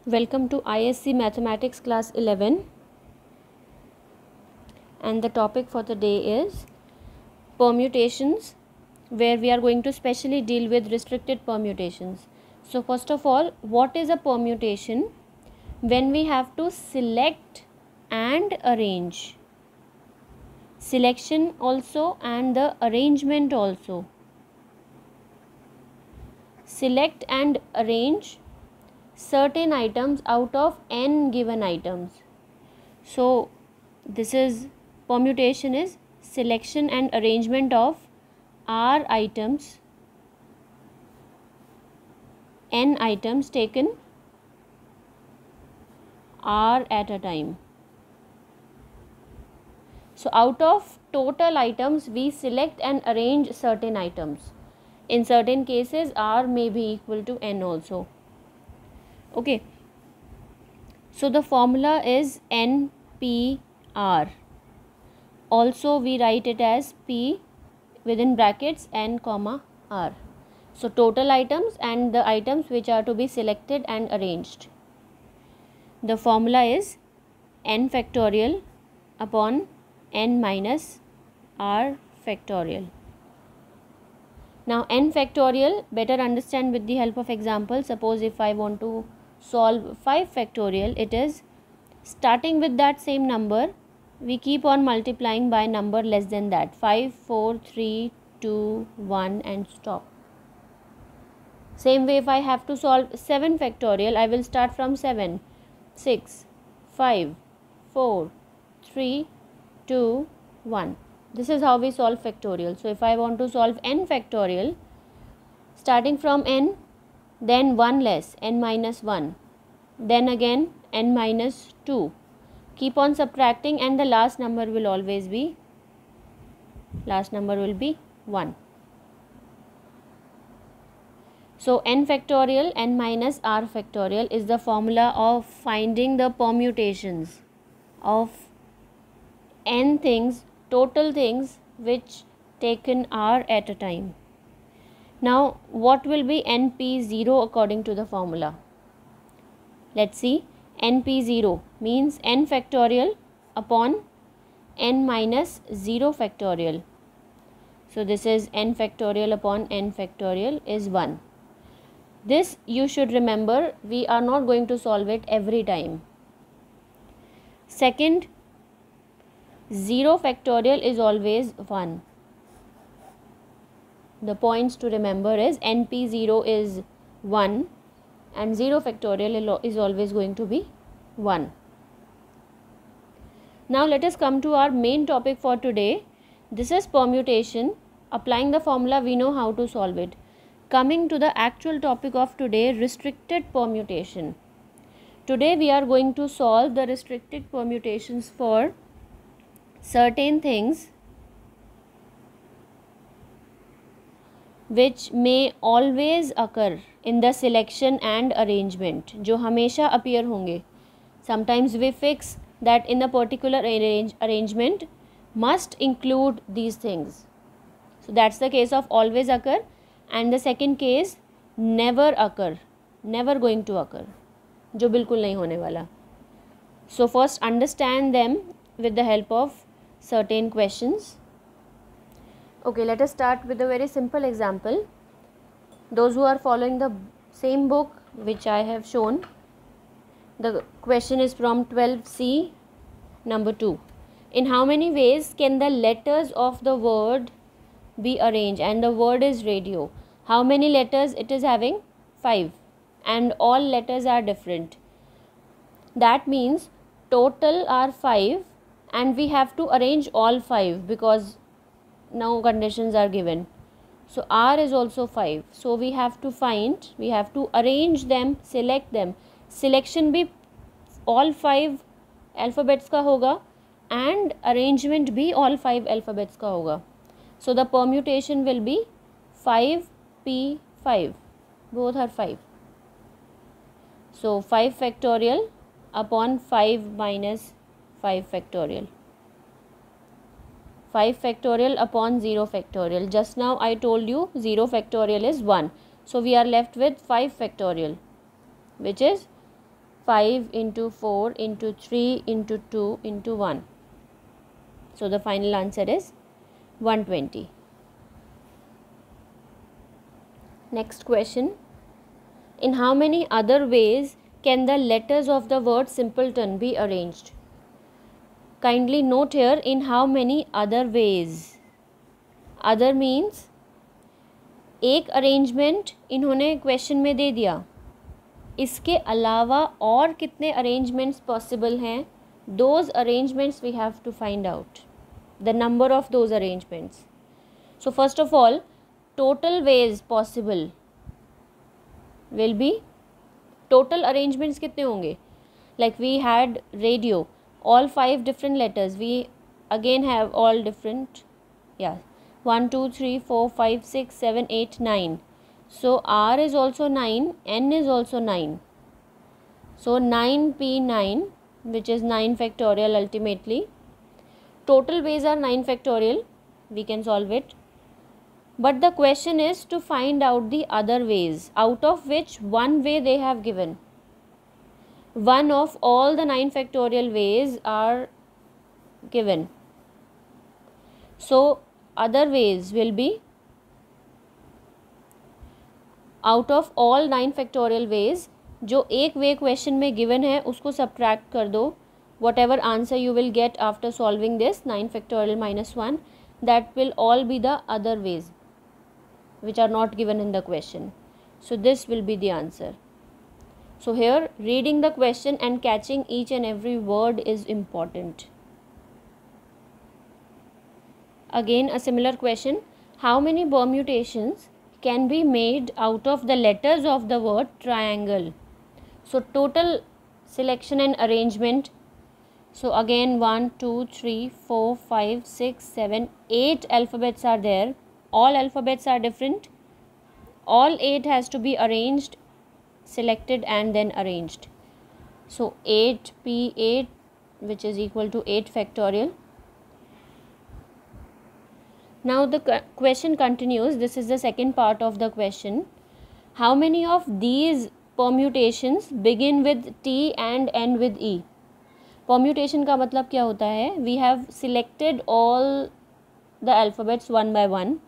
Welcome to ISC Mathematics class 11, and the topic for the day is permutations, where we are going to specially deal with restricted permutations. So first of all, what is a permutation? When we have to select and arrange. Selection also and the arrangement also. Select and arrange certain items out of n given items. So this is permutation is selection and arrangement of r items, n items taken r at a time. So out of total items we select and arrange certain items. In certain cases r may be equal to n also. Okay, so the formula is NPR. Also we write it as P within brackets n comma r. So total items and the items which are to be selected and arranged. The formula is n factorial upon n minus r factorial. Now n factorial better understand with the help of example. Suppose if I want to solve 5 factorial, it is starting with that same number, we keep on multiplying by number less than that, 5, 4, 3, 2, 1 and stop. Same way if I have to solve 7 factorial, I will start from 7, 6, 5, 4, 3, 2, 1. This is how we solve factorial. So if I want to solve n factorial, starting from n, then 1 less, n minus 1, then again n minus 2. Keep on subtracting and the last number will always be, 1. So n factorial, n minus r factorial is the formula of finding the permutations of n things, total things which taken r at a time. Now what will be NP0 according to the formula? Let's see. NP0 means n factorial upon n minus 0 factorial. So this is n factorial upon n factorial is 1. This you should remember, we are not going to solve it every time. Second, 0 factorial is always 1. The points to remember is NP0 is 1 and 0 factorial is always going to be 1. Now let us come to our main topic for today. This is permutation. Applying the formula, we know how to solve it. Coming to the actual topic of today, restricted permutation. Today we are going to solve the restricted permutations for certain things which may always occur in the selection and arrangement, जो हमेशा appear होंगे. Sometimes we fix that in a particular arrangement must include these things. So that's the case of always occur, and the second case never occur, never going to occur, जो बिल्कुल नहीं होने वाला. So first understand them with the help of certain questions. Okay, let us start with a very simple example. Those who are following the same book which I have shown, the question is from 12C number 2. In how many ways can the letters of the word be arranged? And the word is radio. How many letters it is having? 5. And all letters are different. That means total are 5 and we have to arrange all 5 because now conditions are given. So r is also 5. So we have to arrange them, select them. Selection भी all 5 alphabets का होगा and arrangement भी all 5 alphabets का होगा. So the permutation will be 5p5. Both are 5. So 5 factorial upon 5 minus 5 factorial. 5 factorial upon 0 factorial. Just now I told you 0 factorial is 1. So we are left with 5 factorial, which is 5 into 4 into 3 into 2 into 1. So the final answer is 120. Next question. In how many other ways can the letters of the word simpleton be arranged? Kindly note here, in how many other ways. Other means एक arrangement इन्होंने question में दे दिया, इसके अलावा और कितने arrangements possible हैं, those arrangements we have to find out the number of those arrangements. So first of all total ways possible will be, total arrangements कितने होंगे, like we had radio, all 5 different letters, we again have all different, 1 2 3 4 5 6 7 8 9. So R is also 9, N is also 9. So 9p9, which is 9 factorial ultimately. Total ways are 9 factorial, we can solve it. But the question is to find out the other ways, out of which one way they have given. One of all the 9 factorial ways are given. So other ways will be, out of all 9 factorial ways, जो एक वे question में given है उसको subtract कर दो. Whatever answer you will get after solving this 9 factorial minus 1, that will all be the other ways which are not given in the question. So this will be the answer. So here reading the question and catching each and every word is important. Again a similar question. How many permutations can be made out of the letters of the word triangle? So total selection and arrangement. So again 1 2 3 4 5 6 7 8 alphabets are there. All alphabets are different. All 8 has to be arranged, selected and then arranged. So 8p8, which is equal to 8 factorial. Now the question continues. This is the second part of the question. How many of these permutations begin with T and end with E? Permutation का मतलब क्या होता है? We have selected all the alphabets one by one,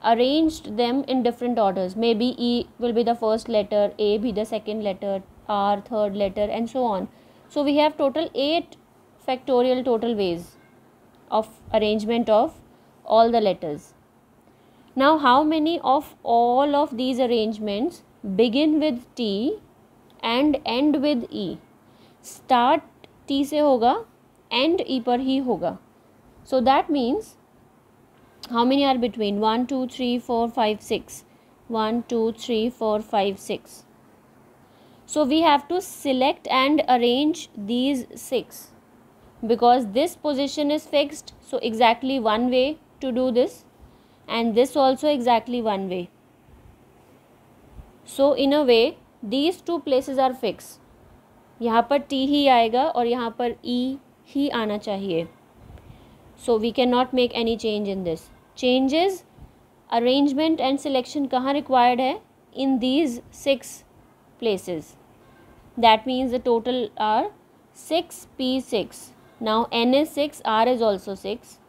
arranged them in different orders. Maybe E will be the first letter, A be the second letter, R third letter, and so on. So we have total 8 factorial total ways of arrangement of all the letters. Now how many of all of these arrangements begin with T and end with E? Start T से होगा, end E पर ही होगा. So that means how many are between? 1 2 3 4 5 6. 1 2 3 4 5 6. So we have to select and arrange these 6 because this position is fixed. So exactly one way to do this, and this also exactly one way. So in a way these two places are fixed. यहाँ पर T ही आएगा और यहाँ पर E ही आना चाहिए. So we cannot make any change in this. Changes, arrangement and selection कहाँ required है? In these 6 places. That means the total are 6p6. Now n is 6, r is also 6.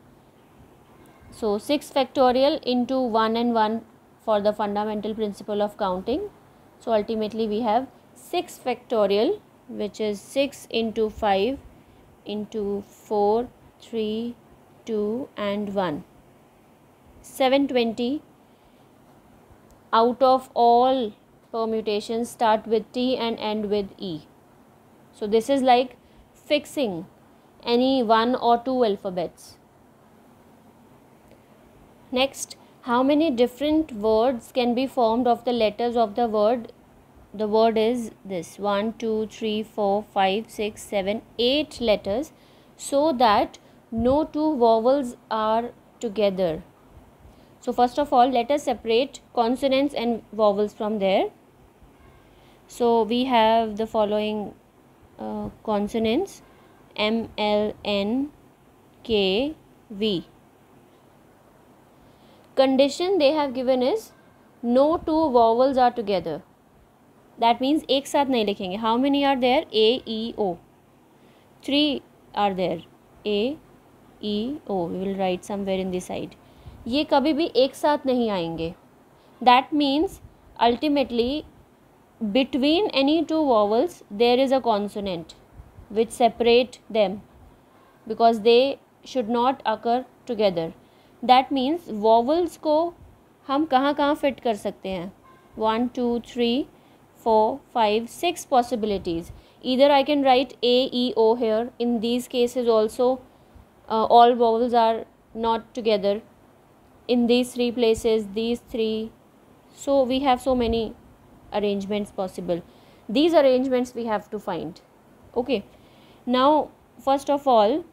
So 6 factorial into 1 and 1 for the fundamental principle of counting. So ultimately we have 6 factorial, which is 6 into 5 into 4, 3, 2 and 1. 720 out of all permutations start with T and end with E. So this is like fixing any 1 or 2 alphabets. Next, how many different words can be formed of the letters of the word? The word is this: 1 2 3 4 5 6 7 8 letters, so that no 2 vowels are together. So first of all, let us separate consonants and vowels from there. So we have the following consonants: M, L, N, K, V. Condition they have given is no 2 vowels are together. That means एक साथ नहीं लिखेंगे. How many are there? A E O. 3 are there. A E O. We will write somewhere in this side. ये कभी भी एक साथ नहीं आएंगे. That means ultimately between any two vowels there is a consonant which separate them because they should not occur together. That means vowels को हम कहाँ कहाँ fit कर सकते हैं? 1 2 3 4 5 6 possibilities. Either I can write A E O here. In these cases also all vowels are not together. In these 3 places, these 3. So we have so many arrangements possible. These arrangements we have to find. Okay, now first of all,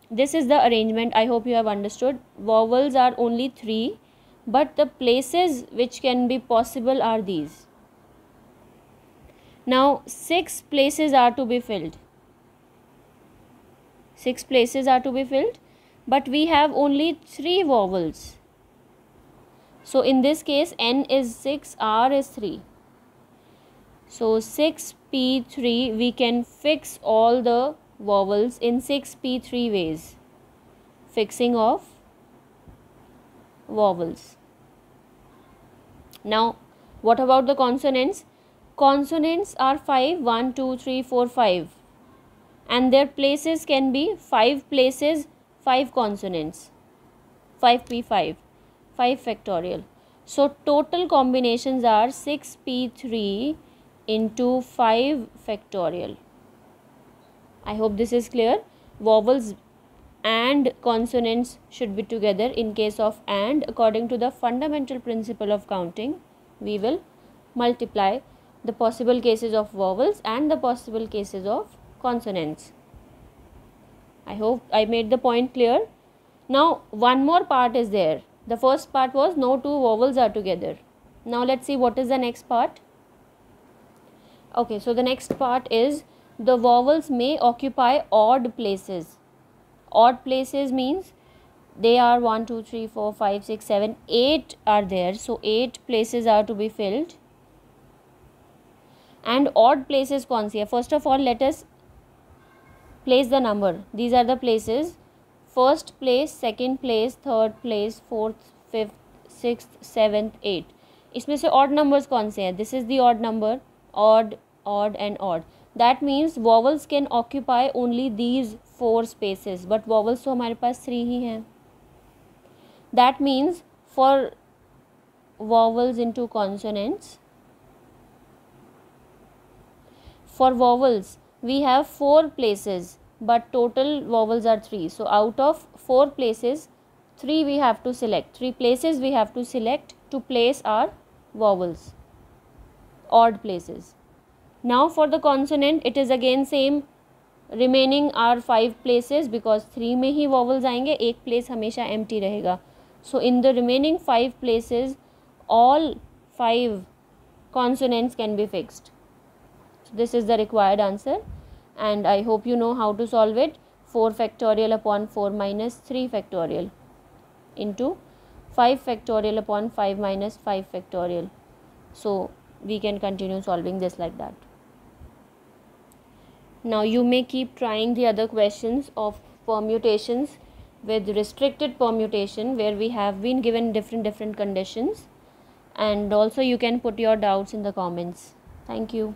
this is the arrangement. I hope you have understood. Vowels are only 3, but the places which can be possible are these. Now 6 places are to be filled. 6 places are to be filled, but we have only 3 vowels. So in this case, N is 6, R is 3. So 6p3, we can fix all the vowels in 6p3 ways. Fixing of vowels. Now what about the consonants? Consonants are 5, 1 2 3 4 5, and their places can be 5 places, 5 consonants. 5p5, 5 factorial. So total combinations are 6p3 into 5 factorial. I hope this is clear. Vowels and consonants should be together. In case of and, according to the fundamental principle of counting, we will multiply the possible cases of vowels and the possible cases of consonants. I hope I made the point clear. Now one more part is there. The first part was no two vowels are together. Now let's see what is the next part. Okay, so the next part is the vowels may occupy odd places. Odd places means they are 1 2 3 4 5 6 7 8 are there. So 8 places are to be filled. And odd places कौन सी है? First of all, let us place the number. These are the places. First place, second place, third place, fourth, fifth, sixth, seventh, eighth. इसमें से odd numbers कौन से हैं? This is the odd number. Odd, odd and odd. That means vowels can occupy only these 4 spaces, but vowels तो हमारे पास 3 ही हैं. That means for vowels into consonants, for vowels we have 4 places, but total vowels are 3. So out of 4 places, 3 we have to select. 3 places we have to select to place our vowels, odd places. Now for the consonant, it is again same. Remaining are 5 places because 3 में ही vowels आएंगे, एक place हमेशा empty रहेगा. So in the remaining 5 places, all 5 consonants can be fixed. So this is the required answer, and I hope you know how to solve it. 4 factorial upon 4 minus 3 factorial into 5 factorial upon 5 minus 5 factorial. So we can continue solving this like that. Now you may keep trying the other questions of permutations with restricted permutation, where we have been given different conditions, and also you can put your doubts in the comments. Thank you.